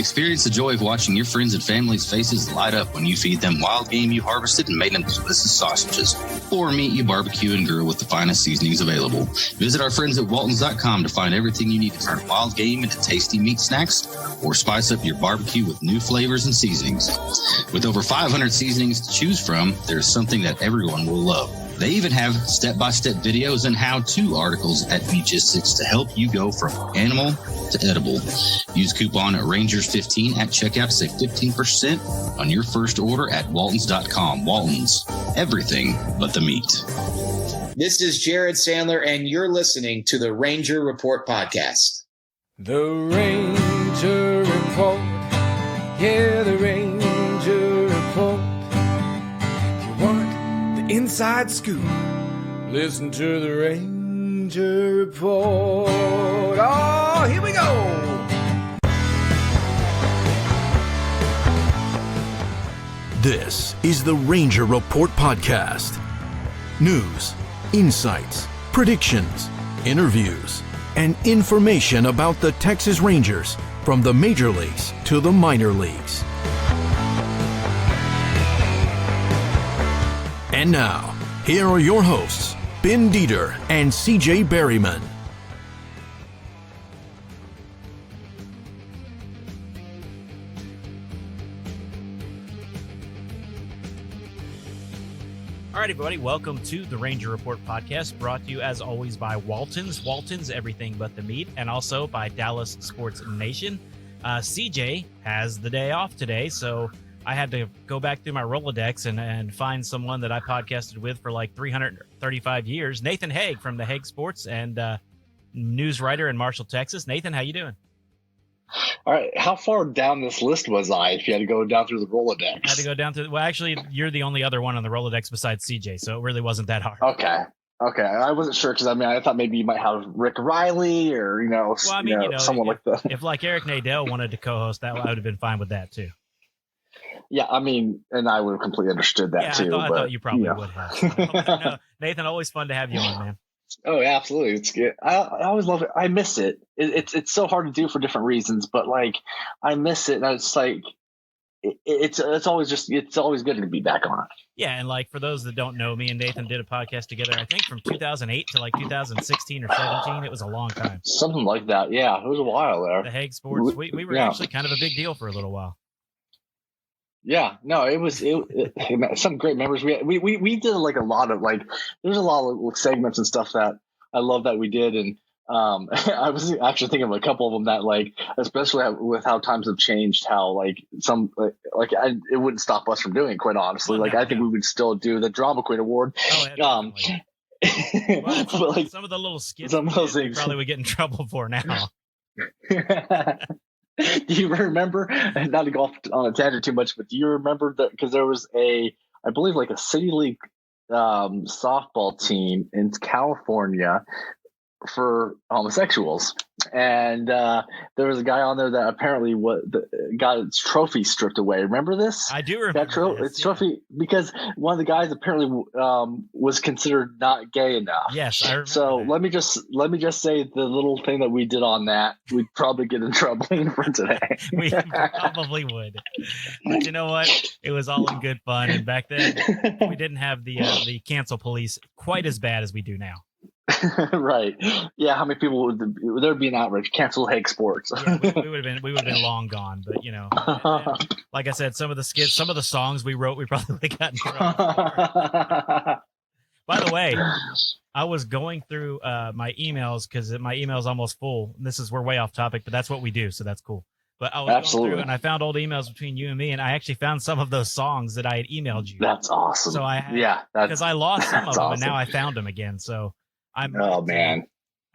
Experience the joy of watching your friends and family's faces light up when you feed them wild game you harvested and made into delicious sausages. Or meat you barbecue and grill with the finest seasonings available. Visit our friends at Waltons.com to find everything you need to turn wild game into tasty meat snacks or spice up your barbecue with new flavors and seasonings. With over 500 seasonings to choose from, there's something that everyone will love. They even have step-by-step videos and how-to articles at Meatgistics to help you go from animal to edible. Use coupon Rangers15 at checkout to save 15% on your first order at Waltons.com. Waltons, everything but the meat. This is Jared Sandler, and you're listening to the Ranger Report podcast. The Ranger Report. Yeah, the Ranger Report. If you want the inside scoop, listen to the Ranger Report. Oh, here we go. This is the Ranger Report podcast. News, insights, predictions, interviews, and information about the Texas Rangers from the major leagues to the minor leagues. And now, here are your hosts, Ben Dieter and CJ Berryman. All right, everybody, welcome to the Ranger Report podcast, brought to you as always by Walton's. Walton's, everything but the meat, and also by Dallas Sports Nation. CJ has the day off today, so I had to go back through my Rolodex and find someone that I podcasted with for like 335 years, Nathan Hague from the Hague Sports and news writer in Marshall, Texas. Nathan, how you doing? All right, how far down this list was I if you had to go down through the Rolodex? I had to go down through. Well, actually, you're the only other one on the Rolodex besides CJ, so it really wasn't that hard. Okay. I wasn't sure because I thought maybe you might have Rick Riley or someone like that. If like Eric Nadel wanted to co-host, that I would have been fine with that too. Yeah, and I would have completely understood that too. I thought you probably would have. So, no, Nathan, always fun to have you on, man. Oh, yeah, absolutely. It's good. I always love it. I miss it. It's so hard to do for different reasons, but like I miss it, and it's like it's always good to be back on. Yeah, and like for those that don't know, me and Nathan did a podcast together. I think from 2008 to like 2016 or 17. It was a long time. Something like that. Yeah, it was a while there. The Hague Sports. We were actually kind of a big deal for a little while. Yeah, no, it was some great memories. We did like a lot of there's a lot of segments and stuff that I love that we did, and I was actually thinking of a couple of them that especially with how times have changed, how it wouldn't stop us from doing it, quite honestly. I think we would still do the Drama Queen Award. Oh, yeah, but some of the little skits some of those things probably would get in trouble for now. Do you remember, not to go off on a tangent too much, but do you remember that? Because there was I believe a city league softball team in California for homosexuals, and there was a guy on there that apparently got its trophy stripped away. Remember this? I do remember its trophy, because one of the guys apparently was considered not gay enough. Yes, I remember. So that. let me just say the little thing that we did on that, we'd probably get in trouble for today. We probably would, but you know what? It was all in good fun, and back then we didn't have the cancel police quite as bad as we do now. Right. Yeah. How many people there'd be an outrage? Cancel Hague Sports. Yeah, we would have been long gone. But and like I said, some of the skits, some of the songs we wrote, we probably would have gotten in trouble for. By the way, I was going through my emails because my email's almost full. We're way off topic, but that's what we do, so that's cool. But I was going through and I found old emails between you and me, and I actually found some of those songs that I had emailed you. That's awesome. So because I lost some of them, and now I found them again. So I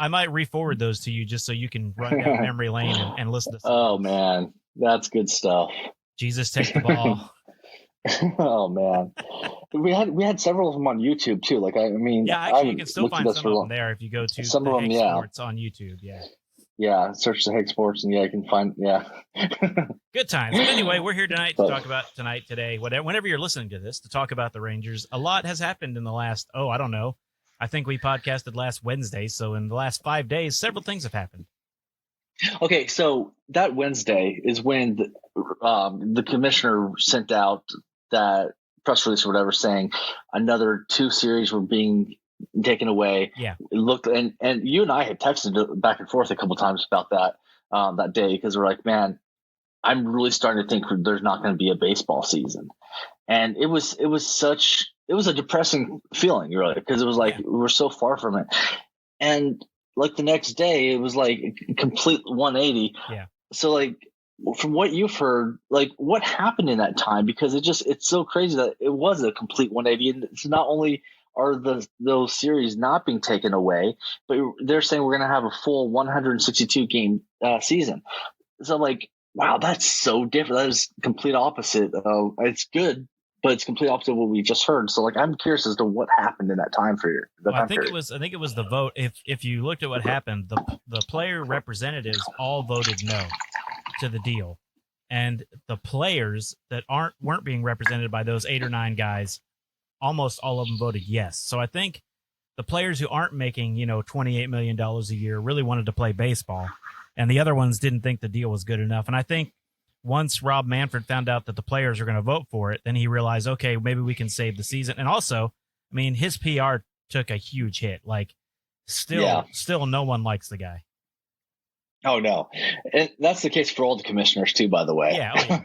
might re-forward those to you just so you can run down memory lane and listen to some. Oh man, that's good stuff. Jesus, take the ball. Oh man, we had several of them on YouTube too. Actually, you can still find some of them there if you go to some the of them. Hague Sports on YouTube. Yeah, search the Hague Sports, and you can find. Good times. Anyway, we're here tonight to talk about today, whenever you're listening to this, to talk about the Rangers. A lot has happened in the last, I don't know. I think we podcasted last Wednesday, so in the last 5 days, several things have happened. Okay, so that Wednesday is when the commissioner sent out that press release or whatever saying another 2 series were being taken away. Yeah. It looked, and you and I had texted back and forth a couple times about that day, because we're like, man, I'm really starting to think there's not going to be a baseball season. And it was a depressing feeling, really, because it was like we were so far from it. And like the next day, it was like a complete 180. Yeah. So like, from what you've heard, like what happened in that time? Because it's so crazy that it was a complete 180. And it's not only are those series not being taken away, but they're saying we're going to have a full 162 game season. So like, wow, that's so different. That is complete opposite. It's good, but it's complete opposite of what we just heard. So like, I'm curious as to what happened in that time for you. I think it was the vote. If you looked at what happened, the player representatives all voted no to the deal, and the players that weren't being represented by those 8 or 9 guys, almost all of them voted yes. So I think the players who aren't making $28 million a year really wanted to play baseball, and the other ones didn't think the deal was good enough. And I think once Rob Manfred found out that the players are going to vote for it, then he realized, okay, maybe we can save the season. And also, I mean, his PR took a huge hit. Like, still no one likes the guy. Oh no, and that's the case for all the commissioners too, by the way. Yeah.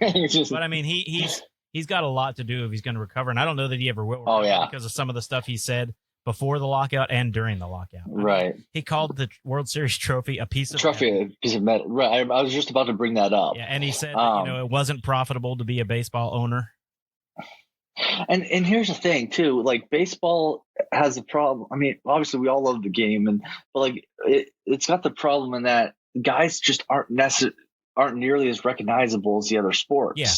But I mean, he's got a lot to do if he's going to recover, and I don't know that he ever will. Because of some of the stuff he said before the lockout and during the lockout. Right. He called the World Series trophy a piece of metal. Right. I was just about to bring that up. Yeah, and he said that, it wasn't profitable to be a baseball owner. And here's the thing too, like baseball has a problem. I mean, obviously we all love the game, but like it's got the problem in that guys just aren't nearly as recognizable as the other sports. Yeah.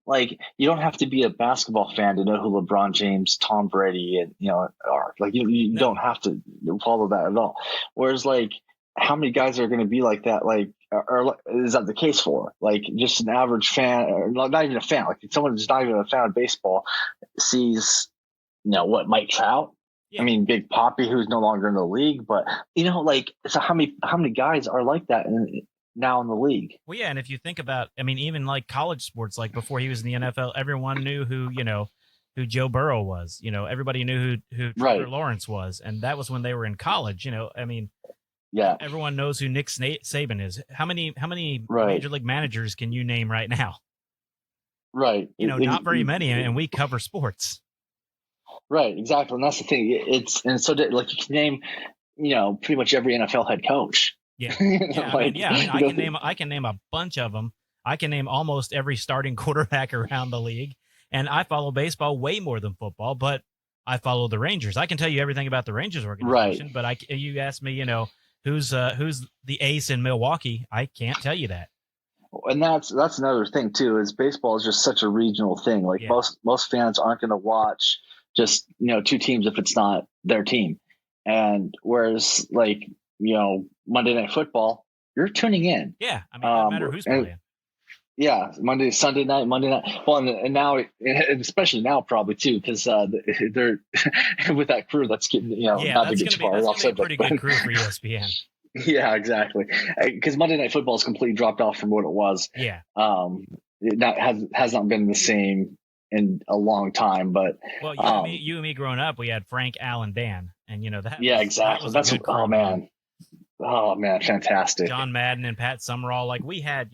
Like you don't have to be a basketball fan to know who LeBron James, Tom Brady, and are. Like you don't have to follow that at all. Whereas like, how many guys are going to be like that? Like, or is that the case for? Like just an average fan, or not even a fan, like someone who's not even a fan of baseball sees, Mike Trout. Yeah. I mean, Big Papi, who's no longer in the league, but like, so how many guys are like that now in the league? Well, yeah, and if you think about, I mean, even like college sports, like before he was in the NFL, everyone knew who Joe Burrow was. Everybody knew who Trevor Lawrence was, and that was when they were in college. I mean, yeah, everyone knows who Nick Saban is. How many major league managers can you name right now? Right. Not very many, and we cover sports. Right, exactly, and that's the thing. Like you can name, pretty much every NFL head coach. Yeah, I can name a bunch of them. I can name almost every starting quarterback around the league, and I follow baseball way more than football. But I follow the Rangers. I can tell you everything about the Rangers organization. Right. But you asked me, who's the ace in Milwaukee? I can't tell you that. And that's another thing too. Is baseball is just such a regional thing. Like most fans aren't going to watch just 2 teams if it's not their team, and whereas like Monday Night Football, you're tuning in. Yeah, I mean, no matter who's playing. Yeah, Sunday night. Well, and now, and especially now, probably too, because they're with that crew that's getting not to get too far off. That's a pretty good crew for ESPN. Yeah, exactly. Because Monday Night Football is completely dropped off from what it was. Yeah. It has not been the same in a long time, but you and me growing up, we had Frank, Al, and Dan, and that. Yeah, exactly. That's oh man, fantastic. John Madden and Pat Summerall, like we had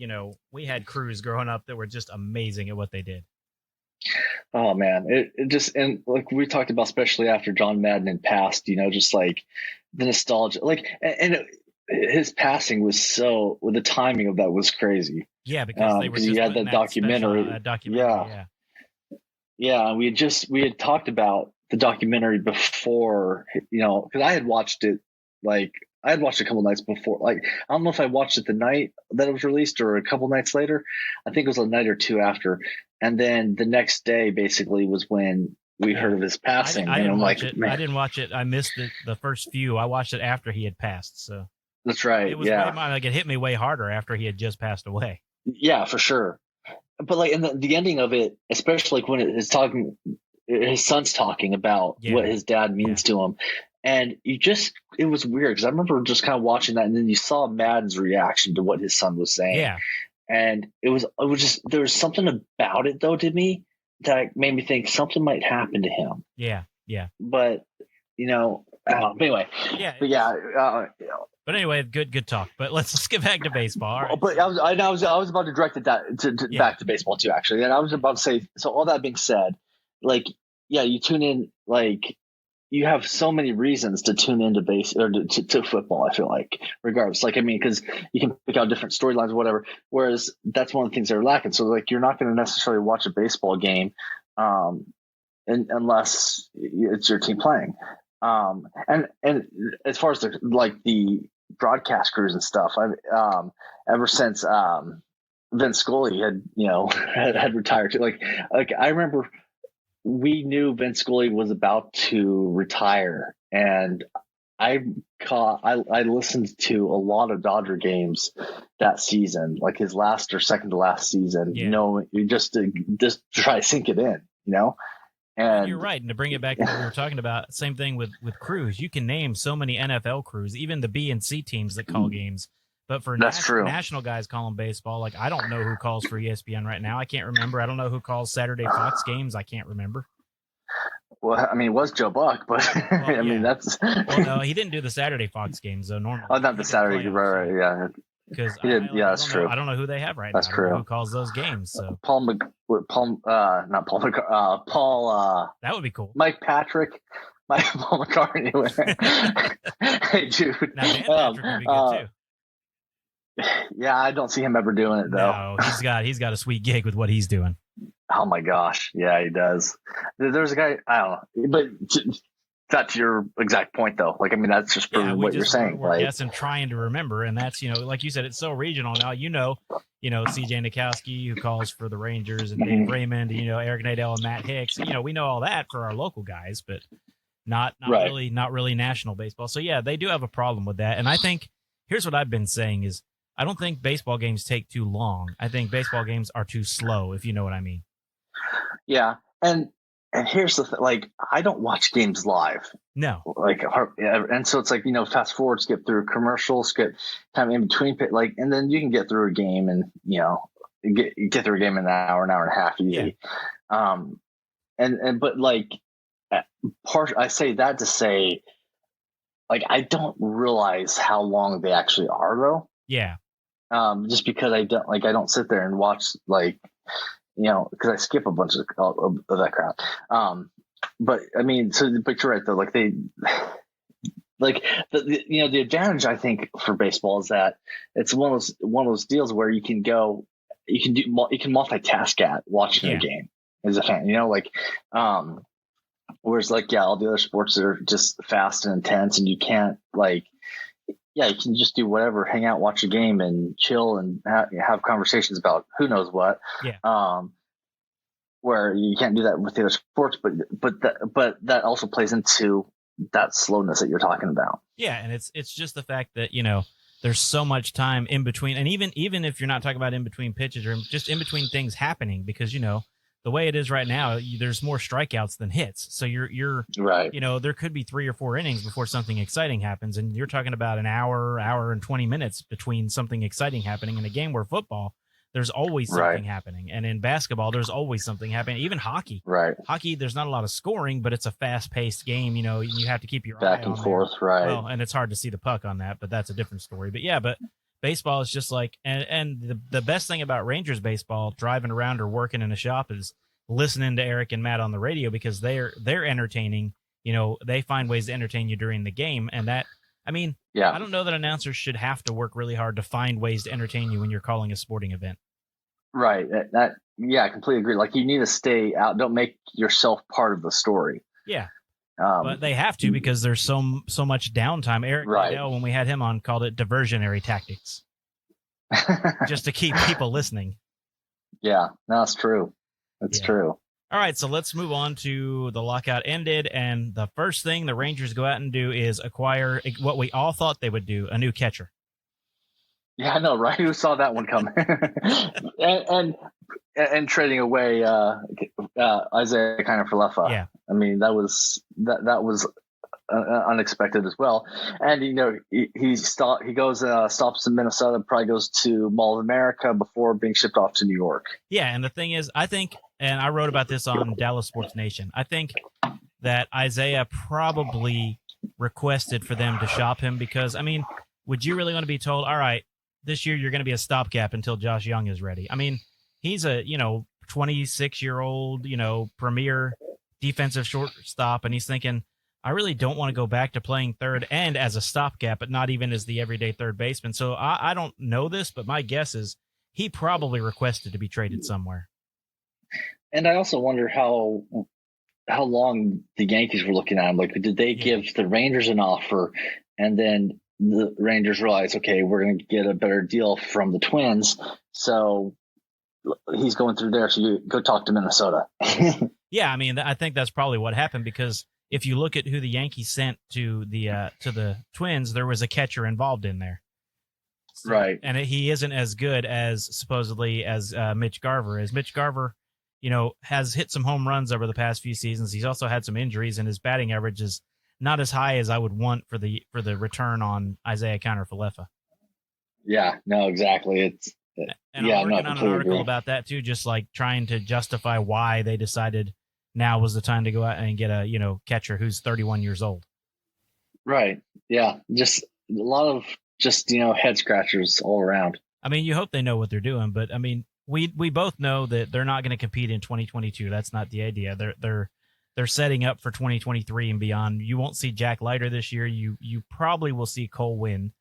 crews growing up that were just amazing at what they did. Oh man, it just, and like we talked about, especially after John Madden had passed, just like the nostalgia, like his passing was the timing of that was crazy. Yeah, because they were just had that documentary. Yeah, we had talked about the documentary before, because I had watched it a couple nights before. Like, I don't know if I watched it the night that it was released or a couple nights later. I think it was a night or 2 after. And then the next day basically was when we heard of his passing. I didn't watch it. I didn't watch it. I missed the first few. I watched it after he had passed. So that's right. It was it hit me way harder after he had just passed away. Yeah, for sure. But like in the ending of it, especially like when his son's talking about what his dad means to him. And it was weird because I remember just kind of watching that, and then you saw Madden's reaction to what his son was saying. Yeah. And it was just, there was something about it though to me that made me think something might happen to him. Yeah. Yeah. But, anyway. Yeah. But yeah. But anyway, good talk. But let's get back to baseball. All right. But I was about to direct it back to baseball too, actually. And I was about to say, so all that being said, like, yeah, you tune in, like, you have so many reasons to tune into to football. I feel like, regardless, like, I mean, because you can pick out different storylines or whatever. Whereas that's one of the things they're lacking. So, like, you're not going to necessarily watch a baseball game, unless it's your team playing. And as far as the broadcast crews and stuff, I've ever since Vince Scully had retired, like I remember. We knew Vince Scully was about to retire, and I listened to a lot of Dodger games that season, like his last or second to last season. Just to try to sink it in, And you're right. And to bring it back to what we were talking about, same thing with crews. You can name so many NFL crews, even the B and C teams that call games. But for national guys calling baseball, like, I don't know who calls for ESPN right now. I can't remember. I don't know who calls Saturday Fox games. I can't remember. Well, I mean, it was Joe Buck, but well, I mean, that's. Well, no, he didn't do the Saturday Fox games though. Normally, not the Saturday, right? Yeah, because that's true. I don't know who they have right now. That's true. Who calls those games? So Paul. That would be cool. Mike Patrick. Paul McCartney. Hey, dude. Now Dan Patrick would be good too. Yeah, I don't see him ever doing it though. No, he's got a sweet gig with what he's doing. Oh my gosh, yeah, he does. There's a guy, I don't know, but that's your exact point though. Like, I mean, that's just proving what you're saying. We're guessing, trying to remember, and that's like you said, it's so regional now. CJ Nikowski, who calls for the Rangers, and Dave Raymond, Eric Nadell and Matt Hicks. We know all that for our local guys, but not really national baseball. So yeah, they do have a problem with that, and I think here's what I've been saying is, I don't think baseball games take too long. I think baseball games are too slow, if you know what I mean. Yeah. And here's the thing, like, I don't watch games live. No. Like, and so it's like, fast forward, skip through commercials, skip time in between, like, and then you can get through a game and, get through a game in an hour and a half easy. Yeah. But like, I say that to say, like, I don't realize how long they actually are though. Yeah. Just because I don't sit there and watch, like, because I skip a bunch of that crap. But I mean, but you're right though. Like, they, like, the advantage I think for baseball is that it's one of those deals where you can multitask at watching a game as a fan. Whereas, like, all the other sports are just fast and intense, and you can't, like. Yeah, you can just do whatever, hang out, watch a game, and chill, and have conversations about who knows what. Yeah. Where you can't do that with the other sports, but that also plays into that slowness that you're talking about. Yeah, and it's just the fact that there's so much time in between, and even if you're not talking about in between pitches or just in between things happening, because the way it is right now, there's more strikeouts than hits. So you're right. There could be 3 or 4 innings before something exciting happens. And you're talking about an hour and 20 minutes between something exciting happening. In a game where football, there's always something happening. And in basketball, there's always something happening. Even hockey. Right. Hockey, there's not a lot of scoring, but it's a fast-paced game. You have to keep your back eye and on forth, there. right. Well, and it's hard to see the puck on that, but that's a different story. But yeah, baseball is just like, and the best thing about Rangers baseball, driving around or working in a shop, is listening to Eric and Matt on the radio, because they're entertaining. They find ways to entertain you during the game, and that, I mean, I don't know that announcers should have to work really hard to find ways to entertain you when you're calling a sporting event. Right. I completely agree. Like, you need to stay out. Don't make yourself part of the story. Yeah. But they have to, because there's so much downtime. Eric Nadell, when we had him on, called it diversionary tactics, just to keep people listening. Yeah, no, that's true. That's true. All right, so let's move on to the lockout ended, and the first thing the Rangers go out and do is acquire what we all thought they would do, a new catcher. Yeah, I know, right? Who saw that one coming? and trading away Isiah Kiner-Falefa. Yeah. I mean, that was unexpected as well. And he stops in Minnesota, probably goes to Mall of America before being shipped off to New York. Yeah, and the thing is, I think, and I wrote about this on Dallas Sports Nation, I think that Isiah probably requested for them to shop him because, I mean, would you really want to be told, all right, this year you're going to be a stopgap until Josh Young is ready? I mean, he's a 26-year-old premier defensive shortstop, and he's thinking, I really don't want to go back to playing third and as a stopgap, but not even as the everyday third baseman. So I don't know this, but my guess is he probably requested to be traded somewhere. And I also wonder how long the Yankees were looking at him. Like, did they give the Rangers an offer, and then the Rangers realized, okay, we're going to get a better deal from the Twins, so he's going through there, so you go talk to Minnesota. Yeah, I mean, I think that's probably what happened, because if you look at who the Yankees sent to the Twins, there was a catcher involved in there. So, right. And he isn't as good as supposedly as Mitch Garver is. Mitch Garver, has hit some home runs over the past few seasons. He's also had some injuries, and his batting average is not as high as I would want for the return on Isiah Kiner-Falefa. Yeah, no, exactly. I'm working on an article about that too, just like trying to justify why they decided now was the time to go out and get a catcher who's 31 years old. Right. Yeah. Just a lot of head scratchers all around. I mean, you hope they know what they're doing, but I mean, we both know that they're not going to compete in 2022. That's not the idea. They're setting up for 2023 and beyond. You won't see Jack Leiter this year. You probably will see Cole Winn,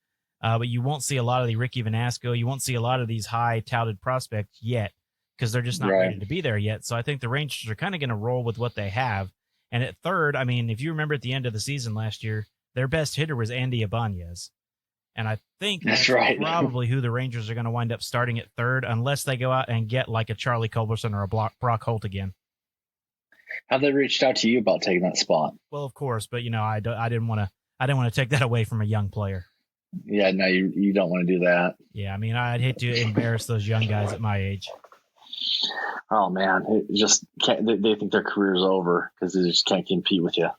but you won't see a lot of the Ricky Vanasco. You won't see a lot of these high touted prospects yet, because they're just not ready to be there yet. So I think the Rangers are kind of going to roll with what they have. And at third, I mean, if you remember at the end of the season last year, their best hitter was Andy Ibanez. And I think that's right. Probably who the Rangers are going to wind up starting at third, unless they go out and get like a Charlie Culberson or a Brock Holt again. Have they reached out to you about taking that spot? Well, of course, but I didn't want to take that away from a young player. Yeah, no, you don't want to do that. Yeah, I mean, I'd hate to embarrass those young guys at my age. Oh man, it just can't. They think their career's over because they just can't compete with you.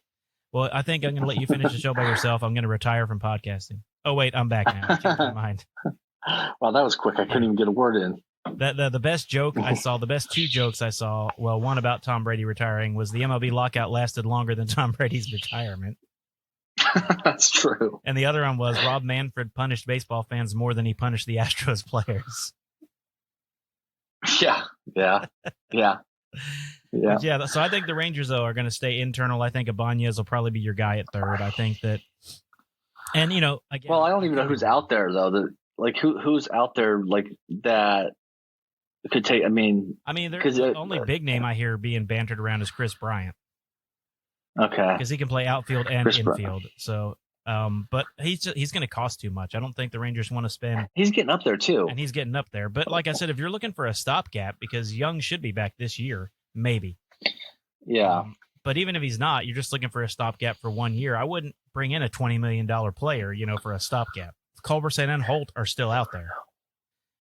Well, I think I'm going to let you finish the show by yourself. I'm going to retire from podcasting. Oh wait, I'm back now. I changed my mind. Wow, that was quick. I couldn't even get a word in. The best joke I saw, the best two jokes I saw, well, one about Tom Brady retiring, was the MLB lockout lasted longer than Tom Brady's retirement. That's true. And the other one was Rob Manfred punished baseball fans more than he punished the Astros players. Yeah. So I think the Rangers, though, are going to stay internal. I think Ibanez will probably be your guy at third. I think that, and again. Well, I don't even know who's out there though. Who's out there like that could take. I mean, the only big name I hear being bantered around is Chris Bryant. Okay. Because he can play outfield and infield. So, but he's going to cost too much. I don't think the Rangers want to spend. He's getting up there too. And he's getting up there. But like I said, if you're looking for a stopgap, because Young should be back this year, maybe. Yeah. But even if he's not, you're just looking for a stopgap for 1 year. I wouldn't bring in a $20 million player, for a stopgap. Culberson and Holt are still out there.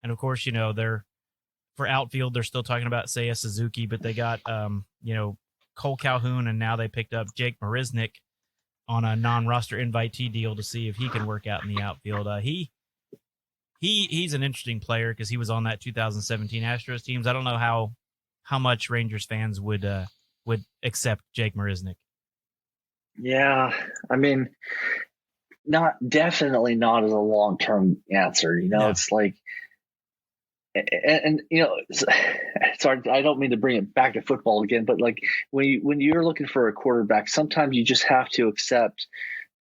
And of course, they're for outfield, they're still talking about Seiya Suzuki, but they got, Cole Calhoun, and now they picked up Jake Marisnick on a non-roster invitee deal to see if he can work out in the outfield. He's an interesting player because he was on that 2017 Astros teams. I don't know how much Rangers fans would accept Jake Marisnick. Yeah, I mean, definitely not as a long-term answer. No. It's like, and sorry, I don't mean to bring it back to football again, but like when you're looking for a quarterback, sometimes you just have to accept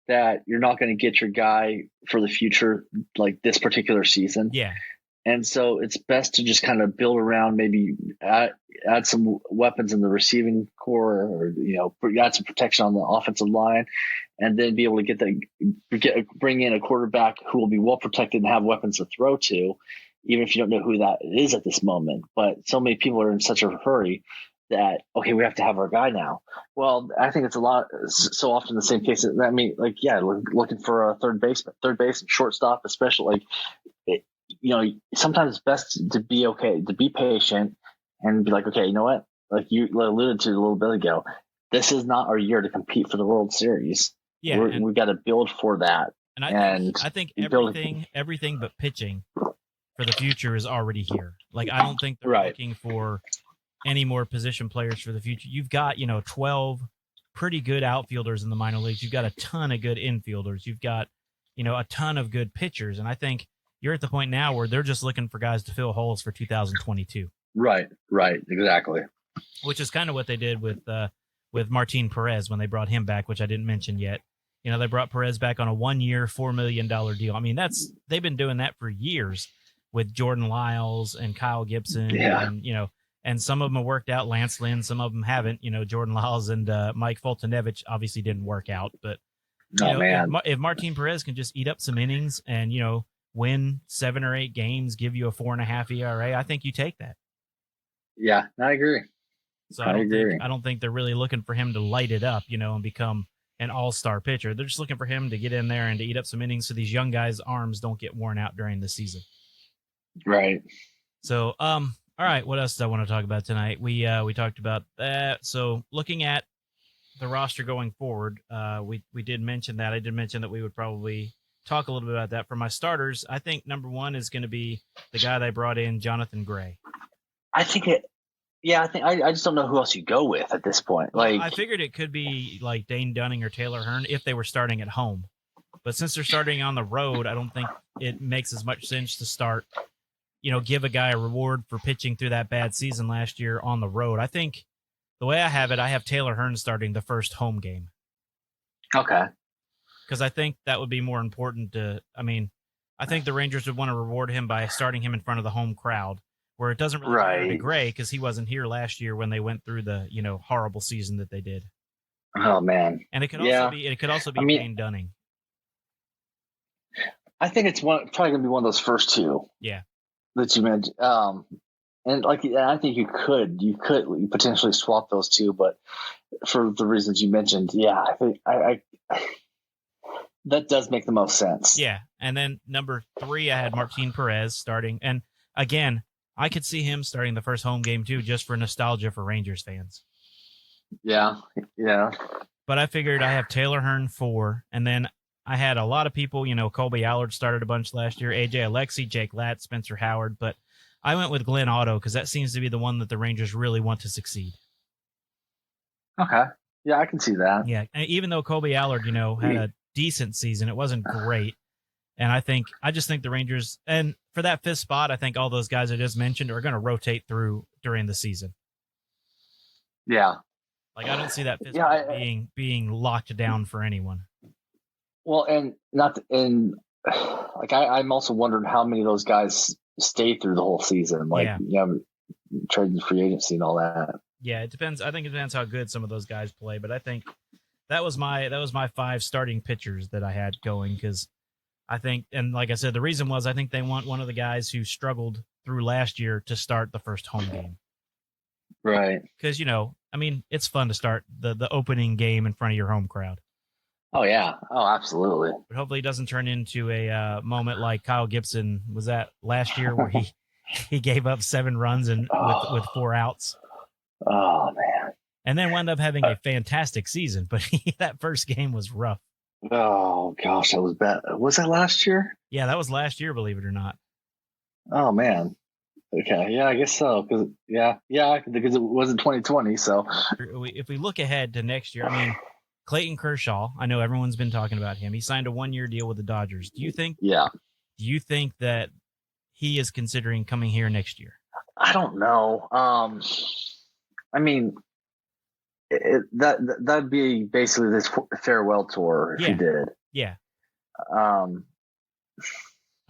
that you're not going to get your guy for the future, like this particular season. Yeah. And so it's best to just kind of build around, maybe add some weapons in the receiving core, or add some protection on the offensive line, and then be able to bring in a quarterback who will be well protected and have weapons to throw to, even if you don't know who that is at this moment. But so many people are in such a hurry that, okay, we have to have our guy now. Well, I think it's so often the same case. I mean, like, yeah, looking for a third base and shortstop, especially. Sometimes it's best to be patient and be like, okay, you know what? Like you alluded to a little bit ago, this is not our year to compete for the World Series. Yeah, we got to build for that. And I think everything but pitching for the future is already here. Like, I don't think they're looking for any more position players for the future. You've got, 12 pretty good outfielders in the minor leagues. You've got a ton of good infielders. You've got, a ton of good pitchers. And I think you're at the point now where they're just looking for guys to fill holes for 2022. Right, exactly. Which is kind of what they did with Martin Perez when they brought him back, which I didn't mention yet. They brought Perez back on a 1-year, $4 million deal. I mean, they've been doing that for years with Jordan Lyles and Kyle Gibson. Yeah. And, and some of them have worked out. Lance Lynn, some of them haven't. Jordan Lyles and Mike Foltynewicz obviously didn't work out. But if Martin Perez can just eat up some innings and, win 7 or 8 games, give you a 4.5 ERA, I think you take that. Yeah, I agree. So I don't think they're really looking for him to light it up, and become an all-star pitcher. They're just looking for him to get in there and to eat up some innings so these young guys' arms don't get worn out during the season. Right. So, all right, what else do I want to talk about tonight? We talked about that. So looking at the roster going forward, we did mention that. I did mention that we would probably talk a little bit about that. For my starters, I think number one is going to be the guy they brought in, Jonathan Gray. I just don't know who else you go with at this point. Like, I figured it could be like Dane Dunning or Taylor Hearn if they were starting at home. But since they're starting on the road, I don't think it makes as much sense to start, give a guy a reward for pitching through that bad season last year on the road. I think the way I have it, I have Taylor Hearn starting the first home game. Okay. Because I think that would be more important I think the Rangers would want to reward him by starting him in front of the home crowd, where it doesn't really matter to Gray because he wasn't here last year when they went through the, horrible season that they did. Oh man. And it could also be Dane Dunning. I think it's probably going to be one of those first two. Yeah. That you mentioned. And I think you could potentially swap those two, but for the reasons you mentioned, yeah, I think I that does make the most sense. Yeah. And then number 3, I had Martin Perez starting. And again, I could see him starting the first home game too, just for nostalgia for Rangers fans. Yeah. But I figured I have Taylor Hearn 4, and then I had a lot of people, Colby Allard started a bunch last year, AJ Alexy, Jake Latt, Spencer Howard, but I went with Glenn Otto because that seems to be the one that the Rangers really want to succeed. Okay. Yeah, I can see that. Yeah, and even though Colby Allard, had a decent season, it wasn't great. And I just think the Rangers, and for that 5th spot, I think all those guys I just mentioned are going to rotate through during the season. Yeah. Like, I don't see that 5th spot being locked down for anyone. Well, I'm also wondering how many of those guys stay through the whole season, trading free agency and all that. Yeah, it depends. I think it depends how good some of those guys play, but I think that was my 5 starting pitchers that I had going, because I think, and like I said, the reason was I think they want one of the guys who struggled through last year to start the first home game. Right. Because, it's fun to start the opening game in front of your home crowd. Oh, yeah. Oh, absolutely. But hopefully it doesn't turn into a moment like Kyle Gibson was that last year where he gave up 7 runs and with 4 outs. Oh, man. And then wound up having a fantastic season, but that first game was rough. Oh, gosh, that was bad. Was that last year? Yeah, that was last year, believe it or not. Oh, man. Okay, yeah, I guess so. Because it wasn't 2020, so. If we look ahead to next year, Clayton Kershaw, I know everyone's been talking about him. He signed a 1-year deal with the Dodgers. Do you think that he is considering coming here next year? I don't know. That'd be basically this farewell tour if he did. Yeah.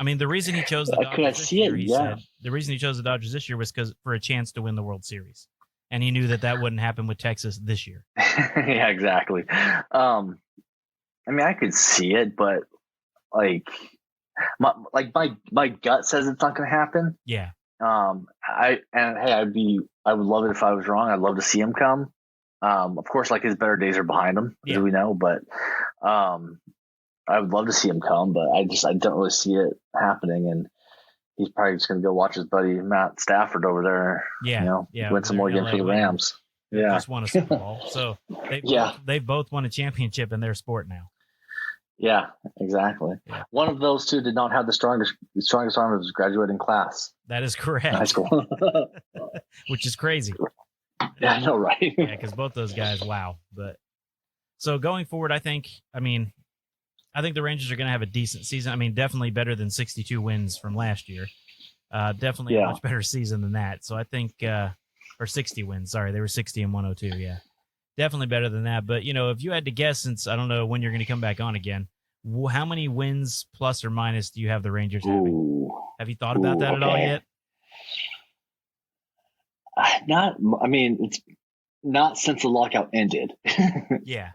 The reason he chose the Dodgers this year, he said, the reason he chose the Dodgers this year was for a chance to win the World Series. And he knew that wouldn't happen with Texas this year. Yeah, exactly. I could see it, but my gut says it's not going to happen. Yeah. I would love it if I was wrong. I'd love to see him come. Of course, his better days are behind him, as we know. But I would love to see him come, but I don't really see it happening. And he's probably just going to go watch his buddy Matt Stafford over there. Win some more games for the Rams. Just won a Super Bowl, so they both won a championship in their sport now. Yeah, exactly. Yeah. One of those two did not have the strongest arm of his graduating class. That is correct. In high school. Which is crazy. Yeah, I know, right? Yeah, because both those guys, wow. But so going forward, I think the Rangers are going to have a decent season. I mean, definitely better than 62 wins from last year. Definitely a much better season than that. So I think, or 60 wins. Sorry, they were 60 and 102. Yeah, definitely better than that. But, if you had to guess, since I don't know when you're going to come back on again, how many wins plus or minus do you have the Rangers having? Have you thought about that at all yet? It's not since the lockout ended. Yeah.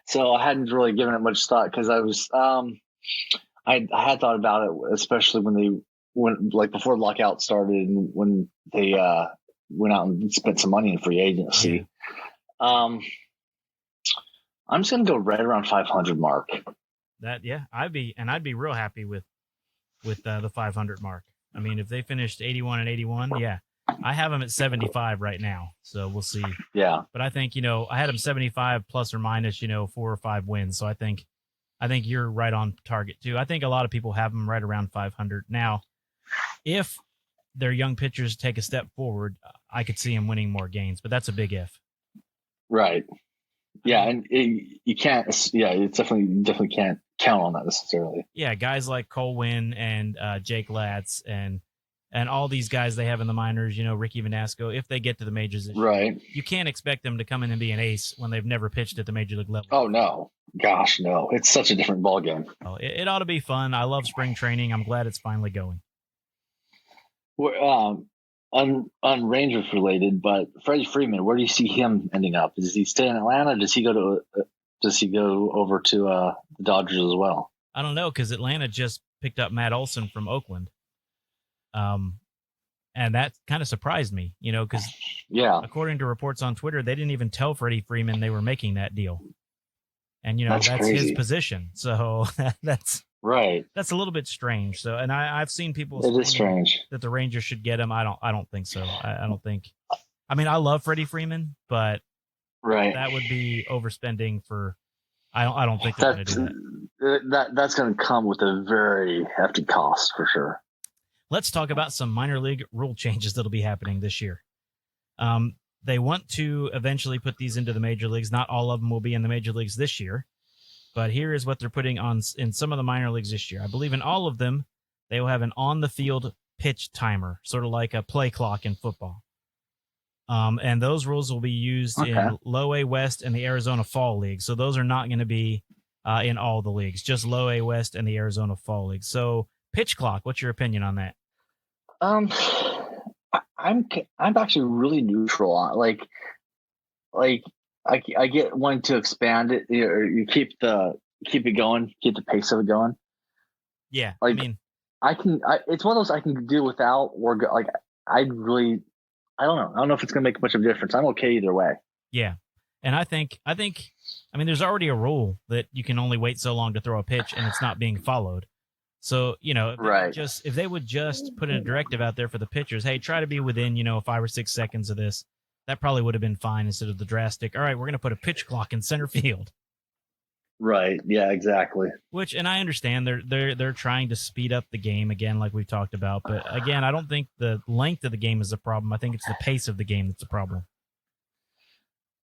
So I hadn't really given it much thought because I was, I had thought about it, especially when before the lockout started and when they went out and spent some money in free agency. Yeah. I'm just gonna go right around 500 mark. I'd be real happy with the 500 mark. I mean, if they finished 81 and 81, yeah. I have them at 75 right now, so we'll see. Yeah. But I think, I had them 75 plus or minus, 4 or 5 wins. So I think you're right on target too. I think a lot of people have them right around 500. Now, if their young pitchers take a step forward, I could see them winning more games, but that's a big if. Right. Yeah, and you can't. Yeah, you definitely can't count on that necessarily. Yeah, guys like Cole Winn and Jake Latz and all these guys they have in the minors, Ricky Vanasco, if they get to the majors this year, you can't expect them to come in and be an ace when they've never pitched at the major league level. Oh, no. Gosh, no. It's such a different ballgame. Oh, it ought to be fun. I love spring training. I'm glad it's finally going. Well, on Rangers related, but Freddie Freeman, where do you see him ending up? Does he stay in Atlanta? Does he go over to the Dodgers as well? I don't know, because Atlanta just picked up Matt Olson from Oakland. And that kind of surprised me, because according to reports on Twitter, they didn't even tell Freddie Freeman they were making that deal. And, that's his position. So that's right. That's a little bit strange. So, and I've seen people it is strange that the Rangers should get him. I don't think so. I don't think, I love Freddie Freeman, but that would be overspending for, I don't think they're going to do that. That's going to come with a very hefty cost for sure. Let's talk about some minor league rule changes that'll be happening this year. They want to eventually put these into the major leagues. Not all of them will be in the major leagues this year, but here is what they're putting on in some of the minor leagues this year. I believe in all of them, they will have an on-the-field pitch timer, sort of like a play clock in football. And those rules will be used in Low A West and the Arizona Fall League. So those are not going to be in all the leagues, just Low A West and the Arizona Fall League. So pitch clock, what's your opinion on that? I'm actually really neutral on I get wanting to expand it or you keep it going, keep the pace of it going. Yeah, it's one of those I can do without or I don't know. I don't know if it's gonna make much of a difference. I'm okay either way. Yeah, and I think there's already a rule that you can only wait so long to throw a pitch, and it's not being followed. So, if they would just put a directive out there for the pitchers, hey, try to be within, 5 or 6 seconds of this, that probably would have been fine instead of the drastic, all right, we're going to put a pitch clock in center field. Right. Yeah, exactly. And I understand they're trying to speed up the game again, like we've talked about. But again, I don't think the length of the game is the problem. I think it's the pace of the game that's the problem.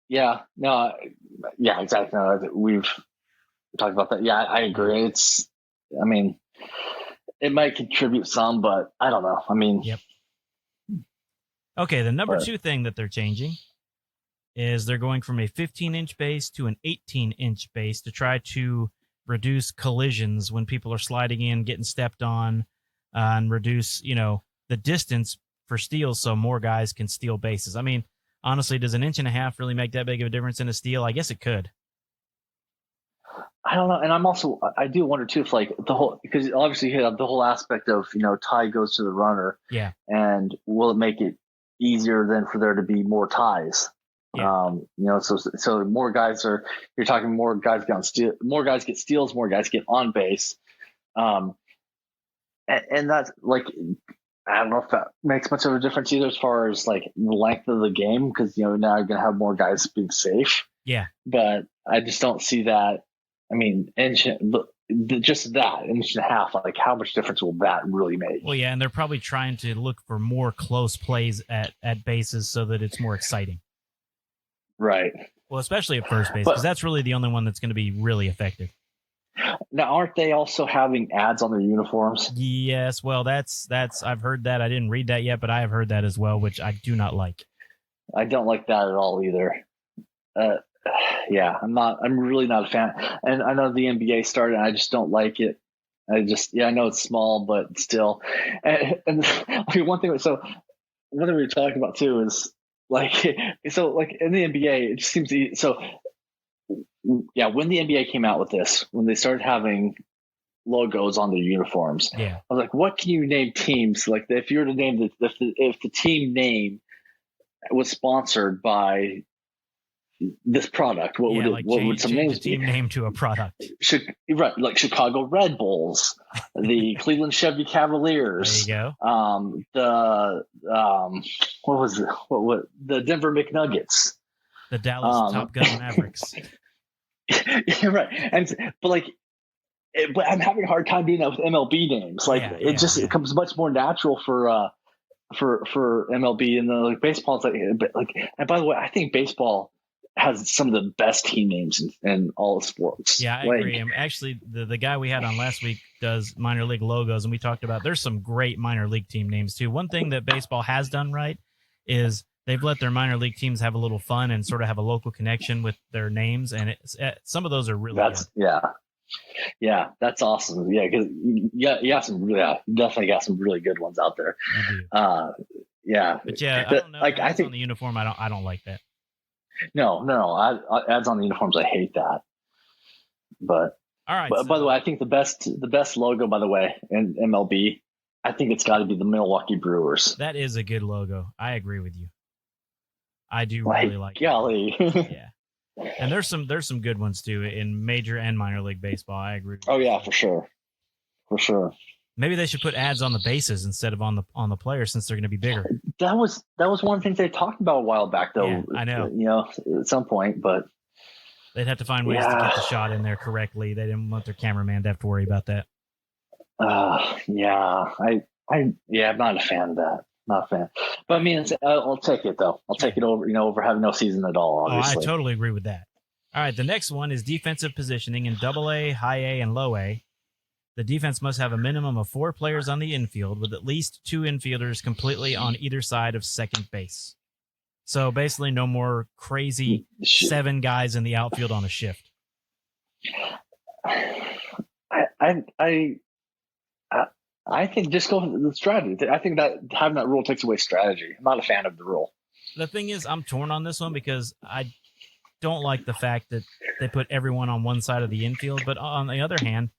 Yeah. No. Yeah, exactly. We've talked about that. Yeah, I agree. It might contribute some, but I don't know. Yep. Okay, the number 2 thing that they're changing is they're going from a 15-inch base to an 18-inch base to try to reduce collisions when people are sliding in, getting stepped on, and reduce, the distance for steals so more guys can steal bases. Honestly, does an inch and a half really make that big of a difference in a steal? I guess it could. I don't know. And I do wonder too, if because obviously you have the whole aspect of, tie goes to the runner. Yeah. And will it make it easier then for there to be more ties? Yeah. So more guys you're talking more guys get on steal, more guys get steals, more guys get on base. And that's I don't know if that makes much of a difference either as far as the length of the game, because, now you're going to have more guys being safe. Yeah. But I just don't see that I mean, just that inch and a half, like how much difference will that really make? Well, yeah, and they're probably trying to look for more close plays at bases so that it's more exciting. Right. Well, especially at first base, because that's really the only one that's going to be really effective. Now, aren't they also having ads on their uniforms? Yes, well, that's I've heard that. I didn't read that yet, but I have heard that as well, which I do not like. I don't like that at all either. Yeah, I'm really not a fan. And I know the NBA started, and I just don't like it. I know it's small, but still. And one thing we were talking about too is like, so like in the NBA, it just seems so. Yeah, when the NBA came out with this, when they started having logos on their uniforms, yeah, I was like, what can you name teams? Like, if you were to name if the team name was sponsored by this product, what would some names be? Team name to a product? Right, like Chicago Red Bulls, the Cleveland Chevy Cavaliers. There you go. The Denver McNuggets, the Dallas Top Gun Mavericks. Yeah, right. But I'm having a hard time doing that with MLB names. Like, it comes much more natural for MLB, and the baseball. It's and by the way, I think baseball has some of the best team names in all of sports. Yeah, I agree. Actually, the guy we had on last week does minor league logos, and we talked about there's some great minor league team names too. One thing that baseball has done right is they've let their minor league teams have a little fun and sort of have a local connection with their names, and some of those are really good. Yeah, that's awesome. Yeah, because you definitely got some really good ones out there. Yeah, but I don't know. I think on the uniform, I don't like that. No. Ads on the uniforms, I hate that. But all right. By the way, I think the best logo, by the way, in MLB, I think it's got to be the Milwaukee Brewers. That is a good logo. I agree with you. I do really like. Golly. Yeah. And there's some good ones too in major and minor league baseball. I agree. Oh yeah, for sure. Maybe they should put ads on the bases instead of on the players, since they're going to be bigger. That was one of the things they talked about a while back, though. Yeah, I know. At some point, but they'd have to find ways to get the shot in there correctly. They didn't want their cameraman to have to worry about that. Yeah, I'm not a fan of that. Not a fan. But I mean, I'll take it though. I'll take it over having no season at all. Obviously. I totally agree with that. All right, the next one is defensive positioning in AA, High A, and Low A. The defense must have a minimum of 4 players on the infield, with at least 2 infielders completely on either side of second base. So basically, no more crazy 7 guys in the outfield on a shift. I think just go with the strategy. I think that having that rule takes away strategy. I'm not a fan of the rule. The thing is, I'm torn on this one because I don't like the fact that they put everyone on one side of the infield. But on the other hand,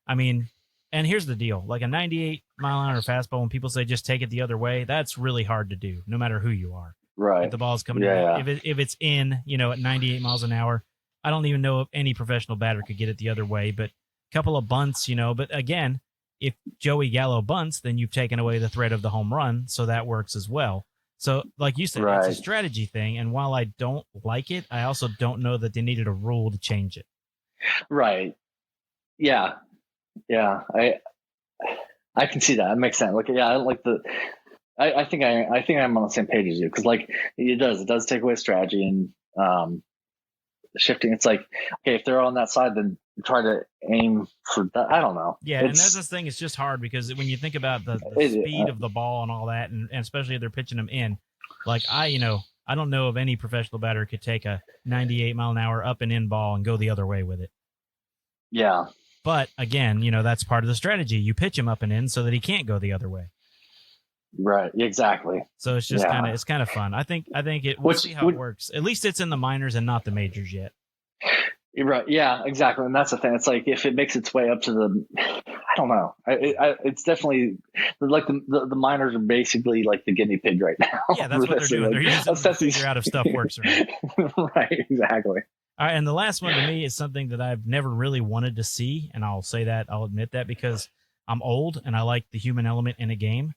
I mean, and here's the deal. Like a 98-mile-an-hour fastball, when people say just take it the other way, that's really hard to do, no matter who you are. Right. If the ball's coming in. If it's in, at 98 miles an hour, I don't even know if any professional batter could get it the other way. But a couple of bunts, but again, if Joey Gallo bunts, then you've taken away the threat of the home run, so that works as well. So, like you said, It's a strategy thing, and while I don't like it, I also don't know that they needed a rule to change it. Right. Yeah. I can see that. It makes sense. I don't like the. I think I'm on the same page as you, because it does take away strategy and shifting. It's like, okay, if they're on that side, then try to aim for that. I don't know. Yeah, and that's the thing. It's just hard because when you think about the speed of the ball and all that, and especially if they're pitching them in, I don't know of any professional batter could take a 98-mile-an-hour up and in ball and go the other way with it. Yeah. But again, that's part of the strategy. You pitch him up and in so that he can't go the other way. Right. Exactly. So it's just kind of fun. I think we'll see how it works. At least it's in the minors and not the majors yet. Right. Yeah, exactly. And that's the thing. It's like, if it makes its way up to the, I don't know. It's definitely like the minors are basically like the guinea pig right now. Yeah, that's what they're doing. They're using to figure out if stuff works or not. Right. Exactly. All right. And the last one to me is something that I've never really wanted to see. And I'll admit that because I'm old and I like the human element in a game.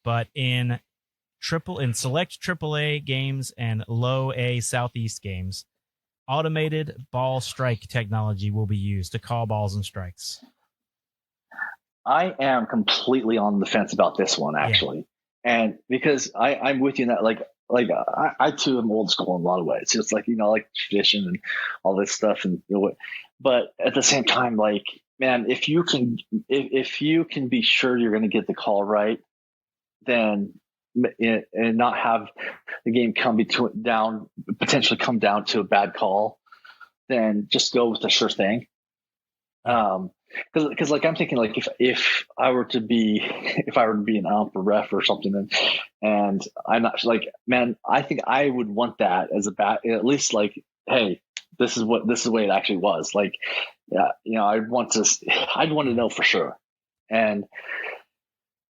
But in select AAA games and low A Southeast games, automated ball strike technology will be used to call balls and strikes? I am completely on the fence about this one, actually. Yeah. And because I'm with you in that, I too am old school in a lot of ways. It's like, like tradition and all this stuff. But at the same time, man, if you can be sure you're going to get the call right, then and not have the game potentially come down to a bad call, then just go with the sure thing. Because I'm thinking if I were to be an ump or ref or something, and I'm not man, I think I would want that as at least hey, this is the way it actually was. I'd want to know for sure. And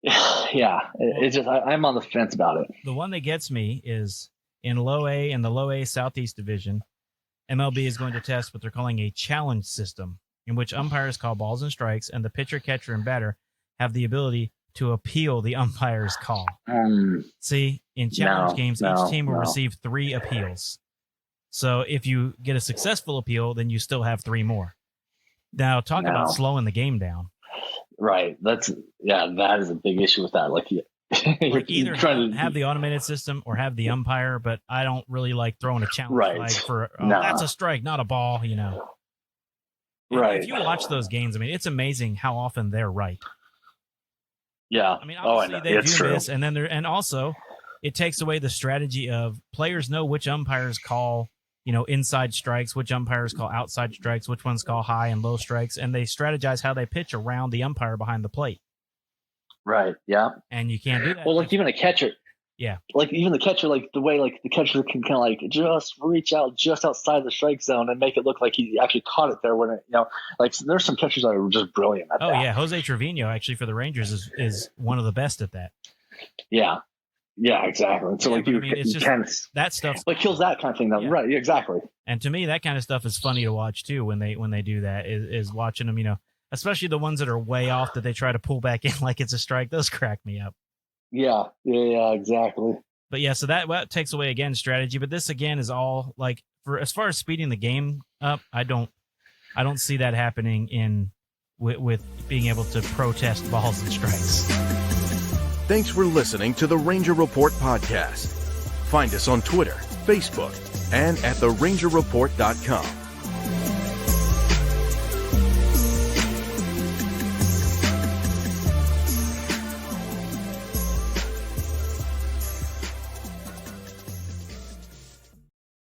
it's just I'm on the fence about it. The one that gets me is in low A, in the low A Southeast Division, MLB is going to test what they're calling a challenge system, in which umpires call balls and strikes, and the pitcher, catcher, and batter have the ability to appeal the umpire's call. See, in challenge games, each team will receive 3 appeals. So if you get a successful appeal, then you still have 3 more. Now, talk about slowing the game down. Right. That is a big issue with that. Either have the automated system or have the umpire, but I don't really like throwing a challenge flag for that's a strike, not a ball, Right. If you watch those games, I mean, it's amazing how often they're right. Yeah. I mean, obviously they do this, and then and also it takes away the strategy of players know which umpires call, inside strikes, which umpires call outside strikes, which ones call high and low strikes, and they strategize how they pitch around the umpire behind the plate. Right. Yeah. And you can't do that. Well, even a catcher. Yeah. Even the catcher, the way the catcher can kind of just reach out just outside the strike zone and make it look like he actually caught it there when it, there's some catchers that are just brilliant at that. Oh yeah, Jose Trevino actually for the Rangers is one of the best at that. Yeah. Yeah, exactly. So it's just that stuff kills that kind of thing though. Yeah. Right, exactly. And to me that kind of stuff is funny to watch too when they do that is watching them, especially the ones that are way off that they try to pull back in like it's a strike. Those crack me up. Yeah, exactly. But yeah, so that takes away again strategy. But this again is all for as far as speeding the game up. I don't see that happening with being able to protest balls and strikes. Thanks for listening to the Ranger Report podcast. Find us on Twitter, Facebook, and at therangerreport.com.